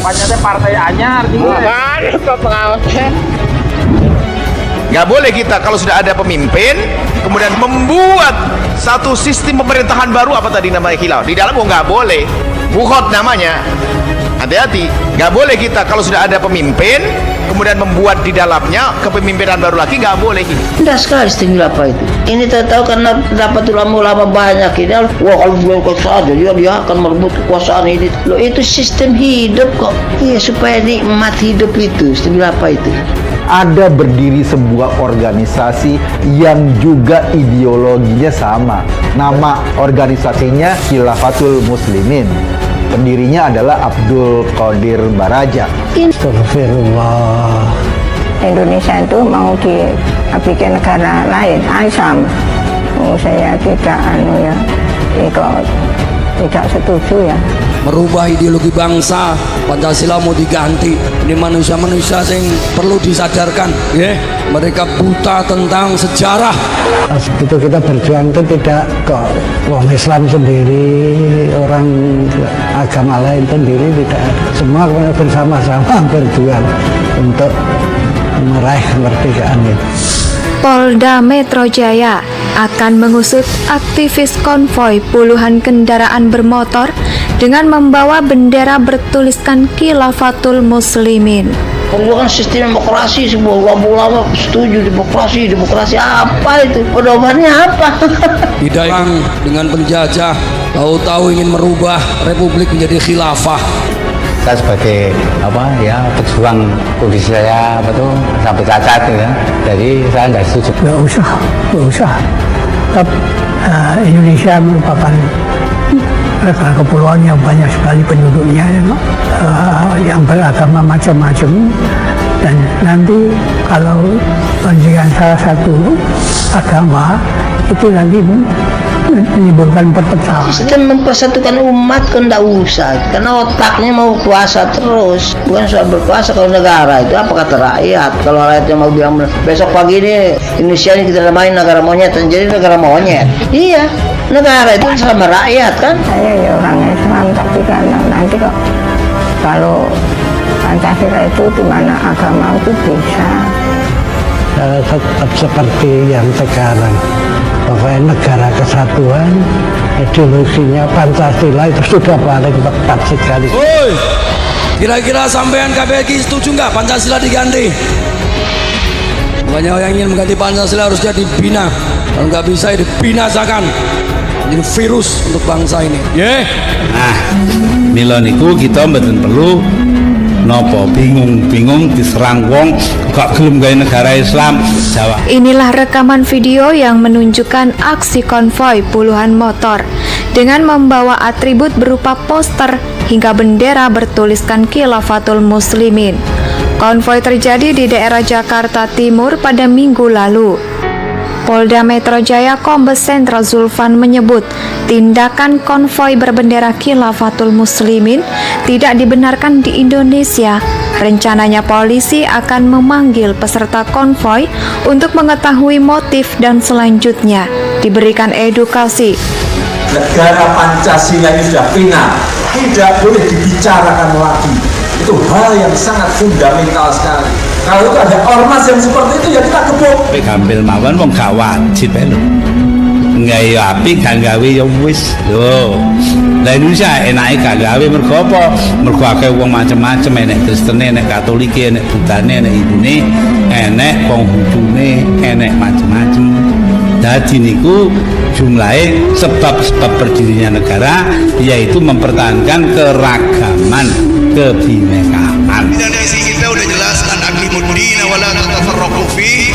Panjatnya partai anyar gitu. Nggak boleh kita kalau sudah ada pemimpin kemudian membuat satu sistem pemerintahan baru, apa tadi namanya, khilafah di dalam. Nggak boleh, bukhot namanya. Hati-hati, nggak boleh kita kalau sudah ada pemimpin kemudian membuat di dalamnya kepemimpinan baru lagi, nggak boleh ini. Indah sekali sistem khilafah itu. Ini tahu karena dapat ulama-ulama banyak ini. Wah, kalau beliau kekuasaan dia akan merebut kekuasaan ini. Loh, itu sistem hidup kok. Iya, supaya nikmat hidup itu sistem khilafah itu. Ada berdiri sebuah organisasi yang juga ideologinya sama. Nama organisasinya Khilafatul Muslimin. Pendirinya adalah Abdul Qadir Baraja. Astagfirullah. Indonesia itu mau bikin negara lain, sama. Saya tidak tidak setuju ya. Merubah ideologi bangsa, Pancasila mau diganti. Ini manusia-manusia yang perlu disadarkan, ya. Mereka buta tentang sejarah. Itu kita berjuang itu tidak kok orang Islam sendiri, orang agama lain sendiri, tidak. Semua bersama-sama berjuang untuk meraih kemerdekaan itu. Polda Metro Jaya akan mengusut aktivis konvoi puluhan kendaraan bermotor dengan membawa bendera bertuliskan Khilafatul Muslimin. Itu kan sistem demokrasi, sebuah ulama setuju demokrasi apa itu? Pedomannya apa? Tidak dengan penjajah, tahu-tahu ingin merubah republik menjadi khilafah. Saya sebagai pejuang kondisi saya sampai cacat ya, jadi saya nggak setuju. Nggak usah. Indonesia merupakan negara kepulauan yang banyak sekali penduduknya, yang beragama macam-macam, dan nanti kalau dengan salah satu agama itu nanti menimbulkan perpecahan. Sistem mempersatukan umat kan tidak usah, karena otaknya mau kuasa terus, bukan soal berkuasa. Kalau negara itu apa kata rakyat? Kalau rakyatnya mau bilang besok pagi ini Indonesia ini kita namain negara monyet, jadi negara monyet. Iya, negara itu sama rakyat kan. Saya ya orang Islam, tapi karena nanti kok kalau Pancasila itu di mana agama itu bisa tetap seperti yang sekarang. Pokoknya negara kesatuan, ideologinya Pancasila itu sudah paling tepat sekali. Woi, kira-kira sampean KPI setuju nggak Pancasila diganti? Banyak yang ingin mengganti Pancasila harusnya dibina. Kalau nggak bisa ya dibinasakan. Ini virus untuk bangsa ini. Yeah. Nah, mila niku kita mboten perlu nopo bingung diserang wong gak gelem gawe negara Islam Jawa. Inilah rekaman video yang menunjukkan aksi konvoi puluhan motor dengan membawa atribut berupa poster hingga bendera bertuliskan Khilafatul Muslimin. Konvoi terjadi di daerah Jakarta Timur pada Minggu lalu. Polda Metro Jaya Kombes Sentral Zulfan menyebut tindakan konvoi berbendera Khilafatul Muslimin tidak dibenarkan di Indonesia. Rencananya polisi akan memanggil peserta konvoi untuk mengetahui motif dan selanjutnya diberikan edukasi. Negara Pancasila ini sudah final, tidak boleh dibicarakan lagi. Itu hal yang sangat fundamental sekali. Kalau itu ada ormas yang seperti itu ya kita gebuk. Gambil mawon wong gak wajib lho. Nggawe api gak gawe ya wis lho. Lah Indonesia enake gak gawe mergo apa? Mergo akeh wong macam-macam, enek Kristen, enek Katolik, enek Budane, enek Hindune, enek Konghutune, enek macam-macam. Dadi niku jumlahe sebab-sebab berdirinya negara yaitu mempertahankan keragaman, kebinekaan. Visi kita udah jelas, an aqimuddin wa la tatafarraqu fi.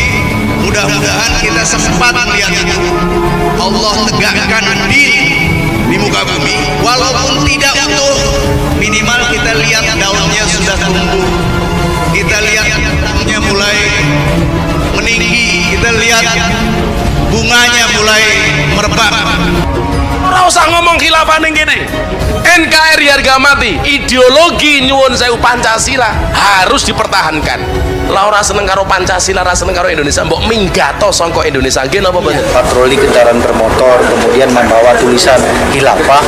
Mudah-mudahan kita sempat melihat itu. Allah tegakkan din di muka bumi. Walaupun tidak utuh, minimal kita lihat daunnya sudah tumbuh. Kita lihat daunnya mulai meninggi. Kita lihat bunganya mulai merebak. Ora usah ngomong khilafah ning kene. NKRI harga mati. Ideologi nyuwun sewu Pancasila harus dipertahankan. Lah ora seneng karo Pancasila, ora seneng karo Indonesia, mbok minggato sangka Indonesia nggih napa mboten? Patroli kendaraan bermotor kemudian membawa tulisan khilafah,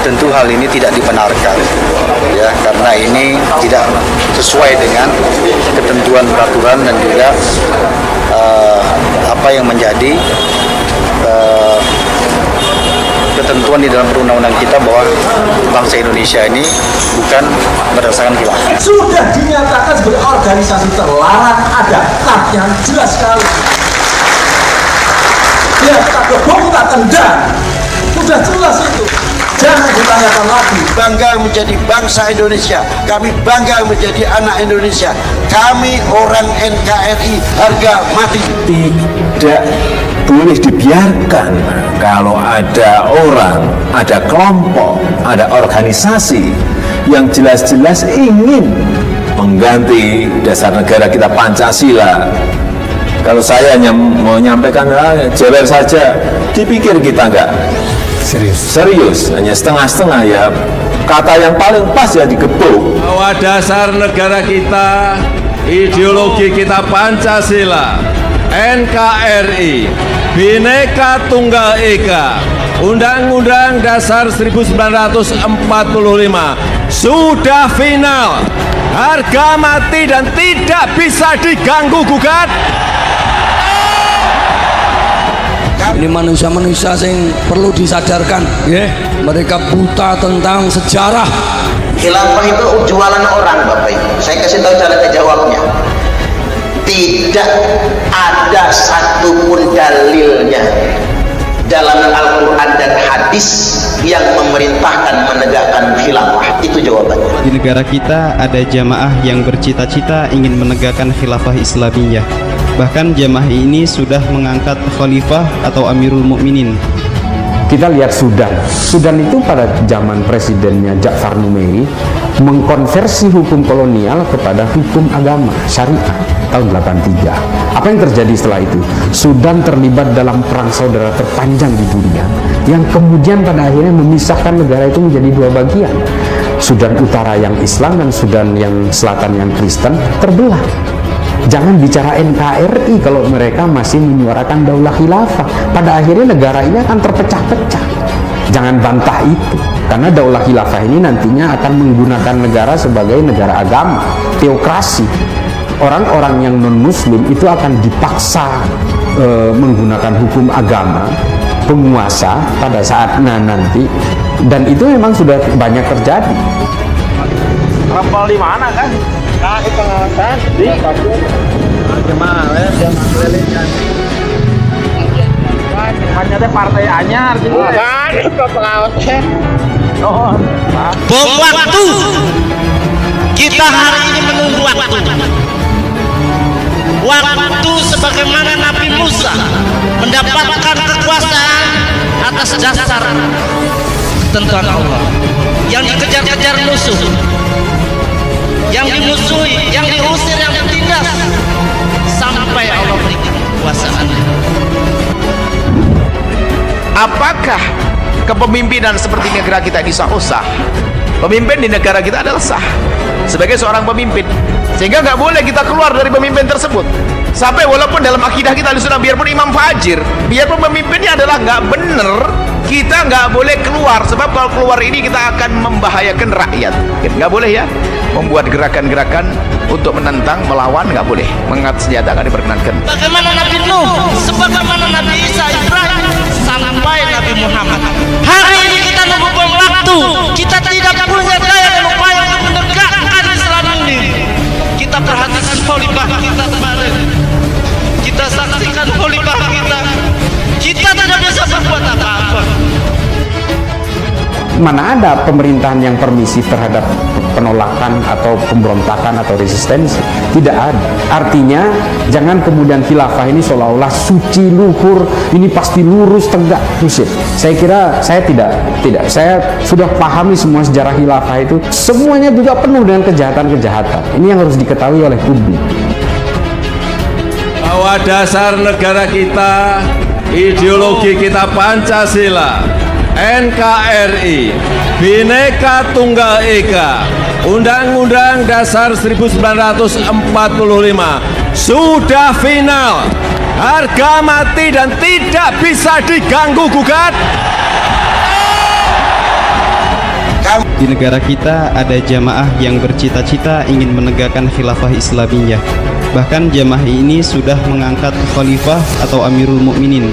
tentu hal ini tidak dibenarkan ya, karena ini tidak sesuai dengan ketentuan peraturan dan juga apa yang menjadi ketentuan di dalam perundang-undang kita bahwa bangsa Indonesia ini bukan berdasarkan khilafah. Sudah dinyatakan sebagai organisasi terlarang, ada tatnya jelas sekali. Ya, kita gebuk, kita tendang. Sudah jelas itu. Jangan ditanyakan lagi. Bangga menjadi bangsa Indonesia. Kami bangga menjadi anak Indonesia. Kami orang NKRI harga mati. Tidak boleh dibiarkan kalau ada orang, ada kelompok, ada organisasi yang jelas-jelas ingin mengganti dasar negara kita Pancasila. Kalau saya hanya mau menyampaikan jewer saja, dipikir kita enggak serius, hanya setengah-setengah ya. Kata yang paling pas ya digebuk. Bahwa dasar negara kita, ideologi kita Pancasila, NKRI, Bhinneka Tunggal Ika, Undang-Undang Dasar 1945 sudah final, harga mati dan tidak bisa diganggu gugat. Ini manusia-manusia yang perlu disadarkan, ya. Mereka buta tentang sejarah. Khilafah itu jualan orang, Bapak Ibu. Saya kasih tahu cara jawabnya. Tidak ada satupun dalilnya dalam Al-Quran dan hadis yang memerintahkan menegakkan khilafah. Itu jawabannya. Di negara kita ada jamaah yang bercita-cita ingin menegakkan khilafah Islamiyah. Bahkan jamaah ini sudah mengangkat khalifah atau Amirul Mukminin. Kita lihat Sudan itu pada zaman presidennya Ja'far Numeri mengkonversi hukum kolonial kepada hukum agama syariah tahun 83. Apa yang terjadi setelah itu? Sudan terlibat dalam perang saudara terpanjang di dunia yang kemudian pada akhirnya memisahkan negara itu menjadi dua bagian. Sudan Utara yang Islam dan Sudan yang Selatan yang Kristen terbelah. Jangan bicara NKRI kalau mereka masih menyuarakan daulah khilafah. Pada akhirnya negara ini akan terpecah-pecah. Jangan bantah itu, karena daulah khilafah ini nantinya akan menggunakan negara sebagai negara agama, teokrasi. Orang-orang yang non-muslim itu akan dipaksa menggunakan hukum agama, penguasa pada saat nanti, dan itu memang sudah banyak terjadi. Rempel di mana kan? Nah, di pengawasan di jemaah keliling. Hanya teh partai anyar gitu. Bukan, itu pengawasnya. Oh, bom waktu. Kita hari ini menunggu waktu. Waktu sebagaimana Nabi Musa mendapatkan kekuasaan atas dasar ketentuan Allah. Yang dikejar-kejar musuh, yang dimusuhi, yang diusir, yang ditindas, sampai Allah berikan kekuasaan. Apakah kepemimpinan seperti negara kita ini sah? Pemimpin di negara kita adalah sah sebagai seorang pemimpin, sehingga nggak boleh kita keluar dari pemimpin tersebut. Sampai walaupun dalam akidah kita sudah, biarpun imam fajir, biarpun pemimpinnya adalah nggak bener, kita nggak boleh keluar, sebab kalau keluar ini kita akan membahayakan rakyat. Nggak boleh ya, membuat gerakan-gerakan untuk menentang, melawan, nggak boleh. Mengangkat senjata nggak diperkenankan. Bagaimana Nabi Nuh, sebagaimana Nabi Isa, Ibrahim, sampai Nabi Muhammad. Hari ini kita nunggu bom waktu. Kita tidak punya daya dan upaya untuk menegakkan Islam ini. Kita perhatikan khalifah kita kemarin. Kita saksikan khalifah kita. Kita tidak bisa berbuat apa-apa. Mana ada pemerintahan yang permisif terhadap penolakan atau pemberontakan atau resistensi? Tidak ada. Artinya jangan kemudian khilafah ini seolah-olah suci, luhur, ini pasti lurus, tegak, kusir. Saya kira saya tidak. Saya sudah pahami semua sejarah khilafah itu, semuanya juga penuh dengan kejahatan-kejahatan. Ini yang harus diketahui oleh publik. Bahwa dasar negara kita, ideologi kita Pancasila, NKRI, Bhinneka Tunggal Ika, Undang-Undang Dasar 1945 sudah final. Harga mati dan tidak bisa diganggu gugat. Di negara kita ada jamaah yang bercita-cita ingin menegakkan khilafah Islamiyah. Bahkan jamaah ini sudah mengangkat khalifah atau Amirul Mukminin